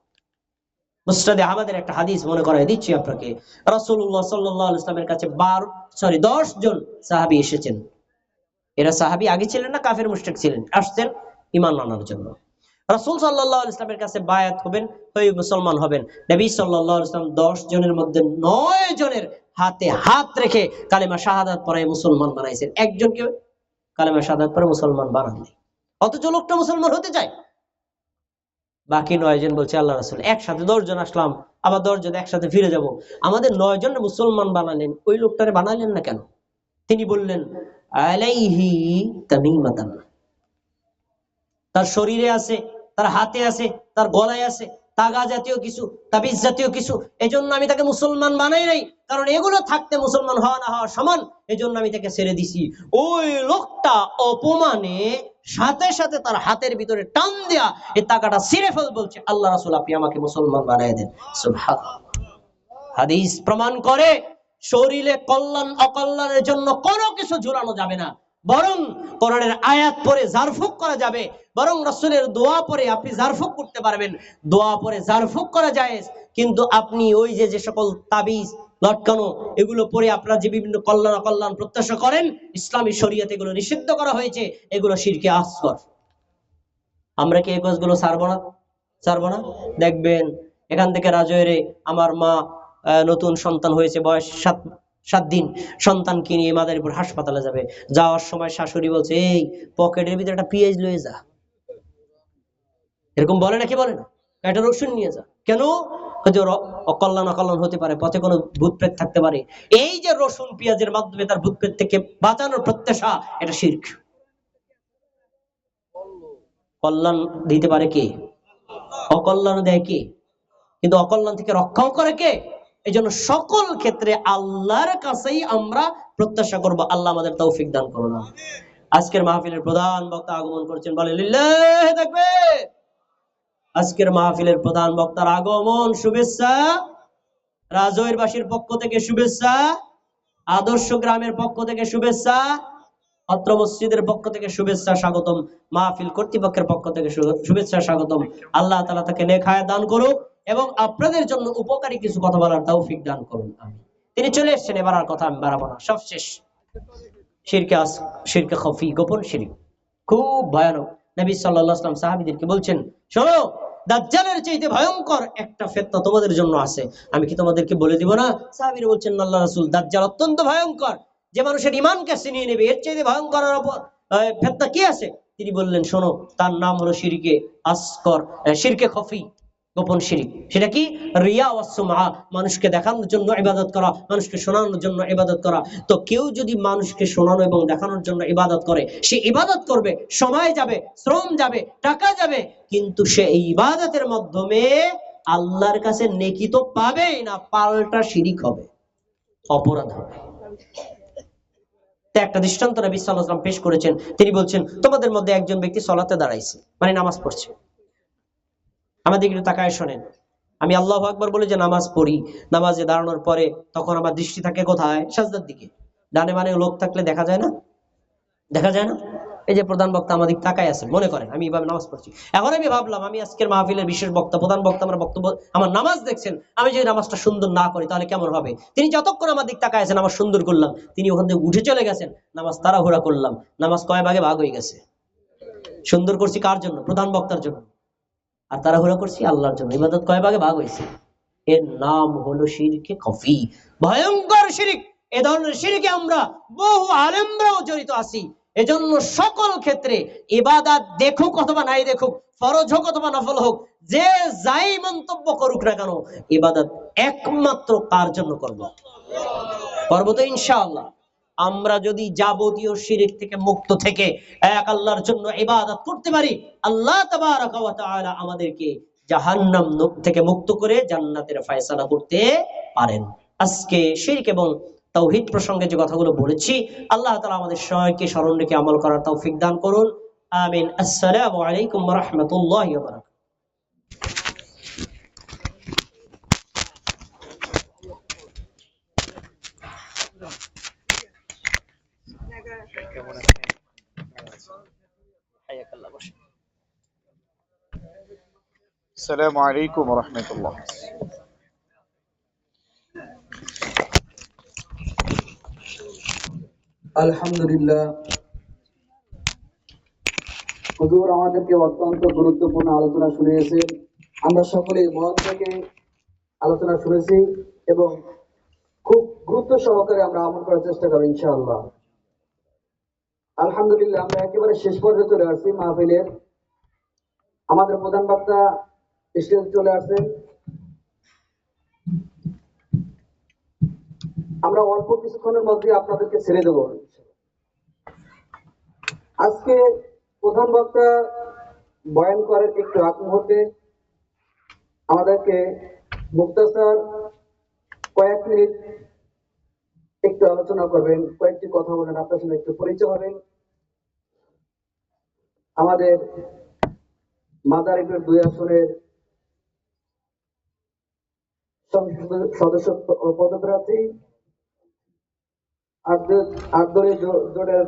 মুসনাদে আহমদের একটা হাদিস মনে করাই দিচ্ছি আপনাকে। রাসূলুল্লাহ সাল্লাল্লাহু আলাইহি ওয়াসাল্লামের কাছে 10 জন সাহাবী এসেছেন। এরা সাহাবী আগে ছিলেন না, কাফের মুশরিক ছিলেন, আসছেন ঈমান আনার জন্য। রাসূল সাল্লাল্লাহু আলাইহি ওয়াসাল্লামের কাছে বায়াত হবেন, হয়ে মুসলমান হবেন। নবী সাল্লাল্লাহু আলাইহি ওয়াসাল্লাম 10 জনের মধ্যে 9 জনের হাতে হাত রেখে কালেমা শাহাদাত পড়ায় মুসলমান বানাইছেন, একজনকে কালেমা শাহাদাত পড়ে মুসলমান বানাননি। অথচ লোকটা মুসলমান হতে চায়। বাকি 9 জন বলছে, আল্লাহ রাসূল একসাথে 10 জন আসলাম, আবার 10 জন একসাথে ফিরে যাব, আমাদের 9 জন মুসলমান বানালেন, ওই লোকটারে বানালেন না কেন? তিনি বললেন, আলাইহি তামিমাতান, তার শরীরে আছে, তার হাতে আছে, তার গলায় আছে তাগা জাতীয় কিছু, তাবিজ জাতীয় কিছু, এজন্য আমি তাকে মুসলমান বানাই নাই, কারণ এগুলো থাকতে মুসলমান হওয়া না হওয়া সমান, এজন্য আমি তাকে ছেড়ে দিছি। ওই লোকটা অপমানে সাথে সাথে তার হাতের ভিতরে টান দেয়া এই তাগাটা ছিঁড়ে ফেল, বলছে, আল্লাহ রাসূল আপনি আমাকে মুসলমান বানাই দেন। সুবহানাল্লাহ। হাদিস প্রমাণ করে শরীরে কল্যাণ অকল্যাণের জন্য কোনো কিছু ঝুলানো যাবে না, বরং কোরআনের আয়াত পড়ে জারফুক করা যাবে, বরং রাসূলের দোয়া পড়ে আপনি জারফুক করতে পারবেন, দোয়া পড়ে জারফুক করা জায়েজ। কিন্তু আপনি ওই যে সকল তাবিজ লটকানো এগুলো পড়ে আপনারা যে বিভিন্ন কল্যাণ অকল্যাণ প্রত্যাশা করেন, ইসলামী শরীয়তে এগুলো নিষিদ্ধ করা হয়েছে, এগুলো শিরকে আসগর। আমরা কি এই কাজগুলো ছাড়বো না? দেখবেন এখান থেকে রাজৈরে আমার মা নতুন সন্তান হয়েছে, বয়স 7 দিন, সন্তানকে নিয়ে মাদারীপুর হাসপাতালে যাবে। যাওয়ার সময় শাশুড়ি বলছে, এই পকেটের ভিতরে একটা পেঁয়াজ লয়ে যা। এরকম বলে নাকি? বলে না, একটা রসুন নিয়ে যা। কেন? অকল্যাণ অকল্যাণ হতে পারে, পথে কোনো ভূত প্রেত থাকতে পারে। এই যে রসুন পেঁয়াজের মাধ্যমে তার ভূত প্রেত থেকে বাঁচানোর প্রত্যাশা, এটা শিরক। কল্যাণ দিতে পারে কে? অকল্যাণ দেয় কে? কিন্তু অকল্যাণ থেকে রক্ষাও করে কে? এই জন্য সকল ক্ষেত্রে আল্লাহর কাছেই আমরা প্রত্যাশা করব। আল্লাহ আমাদের তৌফিক দান করুন। আজকের মাহফিলের প্রধান বক্তা আগমন করছেন, বলে লিল্লাহি তাকবীর। আজকের মাহফিলের প্রধান বক্তার আগমন, শুভেচ্ছা রাজৈরবাসীর পক্ষ থেকে, শুভেচ্ছা আদর্শ গ্রামের পক্ষ থেকে, শুভেচ্ছা অত্র মসজিদের পক্ষ থেকে, শুভেচ্ছা স্বাগতম মাহফিল কর্তৃপক্ষের পক্ষ থেকে, শুভেচ্ছা স্বাগতম। আল্লাহ তাআলা তাকে নেক হায়াত দান করুক এবং আপনাদের জন্য উপকারী কিছু কথা বলার তৌফিক দান করুন। তিনি চলে এসেছেন, এবার আর কথা আমি বাড়াবো না, সব শেষ। শিরকে খফি, গোপন শিরক, খুব ভয়ানক। নবী সাল্লাল্লাহু আলাইহি ওয়াসাল্লাম সাহাবীদেরকে বলছেন, শোনো, দাজ্জালের চাইতে ভয়ঙ্কর একটা ফিতনা তোমাদের জন্য আছে, আমি কি তোমাদেরকে বলে দিব না? সাহাবীরা বলছেন, আল্লাহ রাসূল, দাজ্জাল অত্যন্ত ভয়ঙ্কর, যে মানুষের ঈমানকে ছিনিয়ে নেবে, এর চাইতে ভয়ঙ্কর ফিতনা কি আছে? তিনি বললেন, শোনো, তার নাম হলো শিরকে আসগর, শিরকে খফি, গোপন শিরক। সেটা কি? রিয়া ওয়াস সুমআ, মানুষকে দেখানোর জন্য ইবাদত করা, মানুষকে শোনানোর জন্য ইবাদত করা। তো কেউ যদি মানুষকে শোনানো এবং দেখানোর জন্য ইবাদত করে, সে ইবাদত করবে, সময় যাবে, শ্রম যাবে, টাকা যাবে, কিন্তু সে এই ইবাদতের মাধ্যমে আল্লাহর কাছে নেকি তো পাবেই না, পাল্টা শিরক হবে, অপরাধ হবে। একটা দৃষ্টান্ত নবী সাল্লাল্লাহু আলাইহি ওয়াসাল্লাম পেশ করেছেন। তিনি বলছেন, তোমাদের মধ্যে একজন ব্যক্তি সালাতে দাঁড়াইছে, মানে নামাজ পড়ছে। আমাদের একটু তাকায় শোনেন, আমি আল্লাহু আকবার বলে যে নামাজ পড়ি, নামাজে দাঁড়ানোর পরে তখন আমার দৃষ্টি থাকে কোথায়? সাজদার দিকে। ডানে বামে লোক থাকলে দেখা যায় না? দেখা যায় না? এই যে প্রধান বক্তা আমাদের তাকায় আছে, মনে করেন আমি এইভাবে নামাজ পড়ছি। এখন আমি ভাবলাম, আমি আজকের মাহফিলের বিশেষ বক্তা, প্রধান বক্তা, আমার বক্তব্য, আমার নামাজ দেখছেন, আমি যদি নামাজটা সুন্দর না করি তাহলে কেমন হবে? তিনি যতক্ষণ আমার দিক তাকায় আছেন, নামাজ সুন্দর করলাম, তিনি ওখান থেকে উঠে চলে গেছেন, নামাজ তাড়াহুড়া করলাম, নামাজ কয় ভাগে ভাগ হয়ে গেছে। সুন্দর করছি কার জন্য? প্রধান বক্তার জন্য। আর তাড়াহুড়া করছি আল্লাহর জন্য। ইবাদত কয় ভাগে ভাগ হয়েছে? এর নাম হলো শিরকে খফি, ভয়ঙ্কর শিরক। এ ধরনের শিরকে আমরা বহু আলেমরাও জড়িত আছি। এজন্য সকল ক্ষেত্রে ইবাদত দেখুক অথবা নাই দেখুক, ফরজ হোক অথবা নফল হোক, যে যাই মন্তব্য করুক না কেন, ইবাদত একমাত্র কার জন্য করব? তো ইনশাআল্লাহ। আমরা যদি যাবতীয় শিরক থেকে মুক্ত থেকে এক আল্লাহর জন্য ইবাদত করতে পারি, আল্লাহ তাবারাকা ওয়া তাআলা আমাদেরকে জাহান্নাম থেকে মুক্ত করে জান্নাতের ফয়সালা করতে পারেন। আজকে শিরক এবং তাওহীদ প্রসঙ্গে যে কথাগুলো বলেছি, আল্লাহ তাআলা আমাদের সবাইকে স্মরণ রেখে আমল করার তৌফিক দান করুন। আমিন। আসসালামু আলাইকুম ওয়া রাহমাতুল্লাহি ওয়া বারাকাতুহু। السلام عليكم ورحمة الله. আলহামদুলিল্লাহ, হুজুর আমাদেরকে অত্যন্ত গুরুত্বপূর্ণ আলোচনা শুনিয়েছেন। আমরা সকলেই মন থেকে আলোচনা শুনেছি এবং খুব গুরুত্ব সহকারে আমরা আমল করার চেষ্টা করব ইনশাআল্লাহ। আলহামদুলিল্লাহ, আমরা একেবারে শেষ পর্যায়ে চলে আসছি মাহফিলের। আমাদের প্রধান বক্তা স্টেজে চলে আসছেন। আমরা অল্প কিছুক্ষণের মধ্যে আপনাদেরকে ছেড়ে দেব। আজকে প্রধান বক্তা বয়ান করার একটু আগ মুহূর্তে আমাদেরকে মুক্তাসার কয়েক মিনিট একটু আলোচনা করবেন, কয়েকটি কথা বলেন, আপনার সঙ্গে একটু পরিচয় হবেন। আমাদের মাদারীপুর 2 আসনের সংসদ সদস্য পদপ্রার্থী আটদলীয় জোটের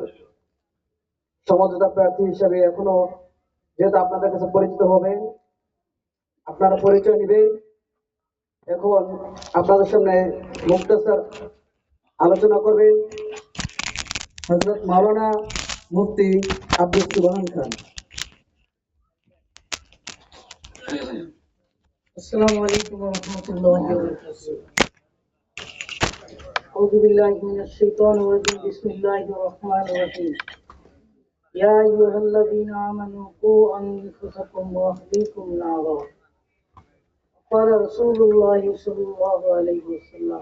সমঝোতা প্রার্থী হিসেবে এখনো যেহেতু আপনাদের কাছে পরিচিত হবেন, আপনারা পরিচয় নেবেন। এখন আপনাদের সামনে মুক্তাসার আলোচনা করবেন হযরত মাওলানা মুফতি আব্দুল সুবহান খান। السلام عليكم ورحمة الله وبركاته. أعوذ بالله من الشيطان الرجيم. بسم الله الرحمن الرحيم. يا أيها الذين آمنوا قوا أنفسكم وأهليكم نارا. قال رسول الله صلى الله عليه وسلم